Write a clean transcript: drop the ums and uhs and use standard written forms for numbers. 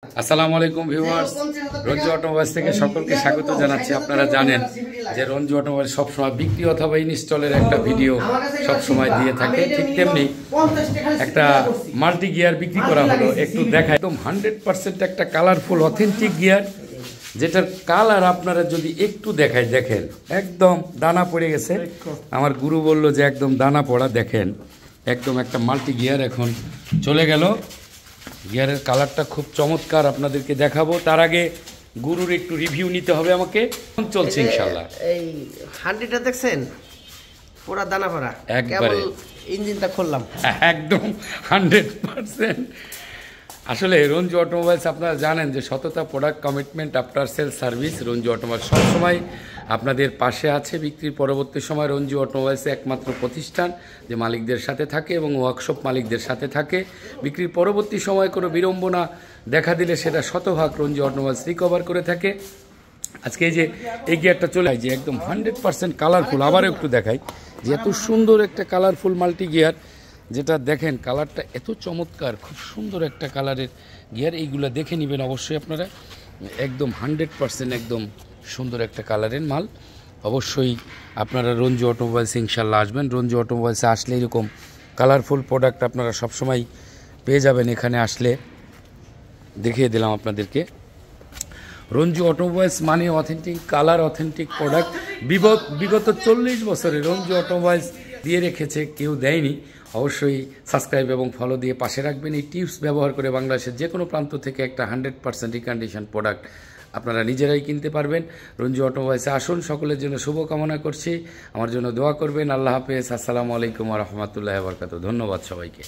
আসসালামু আলাইকুম viewers, Ranju automobiles থেকে সকলকে স্বাগত জানাচ্ছি। আপনারা জানেন যে রঞ্জু অটোমোবাইল সবসময় বিক্রি অথবা ইনস্টলের একটা ভিডিও সবসময় দিয়ে থাকে, ঠিক তেমনি একটা মাল্টি গিয়ার বিক্রি করা হলো। একটু দেখায়, একদম 100% একটা কালারফুল অথেন্টিক গিয়ার, যেটার কালার আপনারা যদি একটু দেখায়, দেখেন একদম দানা পড়ে গেছে। আমার গুরু বলল যে একদম দানা পড়া, দেখেন একদম একটা মাল্টি গিয়ার এখন চলে গেল। গিয়ারের কালারটা খুব চমৎকার, আপনাদেরকে দেখাবো। তার আগে গুরুর একটু রিভিউ নিতে হবে আমাকে। চলছে ইনশাআল্লাহ। এই 100টা দেখছেন পুরো দানা ভরা, একবারে ইঞ্জিনটা খুললাম একদম 100%। আসলে রঞ্জু অটোমোবাইলস আপনারা জানেন যে সততা, product commitment, after sale service. Ranju automobile সবসময় আপনাদের পাশে আছে। বিক্রির পরবর্তী সময় রঞ্জু অটোমোবাইলসে একমাত্র প্রতিষ্ঠান যে মালিকদের সাথে থাকে এবং ওয়ার্কশপ মালিকদের সাথে থাকে। বিক্রির পরবর্তী সময় কোনো বিড়ম্বনা দেখা দিলে সেটা শতভাগ রঞ্জু অটোমোবাইলস রিকভার করে থাকে। আজকে এই যে এই গিয়ারটা চলে আসে, যে একদম 100% কালারফুল। আবারও একটু দেখাই যে এত সুন্দর একটা কালারফুল মাল্টি গিয়ার, যেটা দেখেন কালারটা এত চমৎকার, খুব সুন্দর একটা কালারের গিয়ার। এইগুলো দেখে নেবেন অবশ্যই আপনারা। একদম 100% একদম সুন্দর একটা কালারের মাল। অবশ্যই আপনারা রঞ্জু অটোমোবাইলস ইনশাল্লাহ আসবেন। রঞ্জু অটোমোবাইলসে আসলে এরকম কালারফুল প্রোডাক্ট আপনারা সবসময় পেয়ে যাবেন। এখানে আসলে দেখিয়ে দিলাম আপনাদেরকে। রঞ্জু অটোমোবাইলস মানে অথেন্টিক কালার, অথেন্টিক প্রোডাক্ট। বিগত 40 বছরে রঞ্জু অটোমোবাইলস দিয়ে রেখেছে, কেউ দেয়নি। অবশ্যই সাবস্ক্রাইব এবং ফলো দিয়ে পাশে রাখবেন। এই টিপস ব্যবহার করে বাংলাদেশের যে কোনো প্রান্ত থেকে একটা 100% রিকন্ডিশন প্রোডাক্ট আপনারা নিজেরাই কিনতে পারবেন। রঞ্জু অটোমোবাইলসে আসুন। সকলের জন্য শুভকামনা করছি, আমার জন্য দোয়া করবেন। আল্লাহ হাফেজ। আসসালামু আলাইকুম ওয়া রাহমাতুল্লাহি ওয়া বারাকাতুহু। ধন্যবাদ সবাইকে।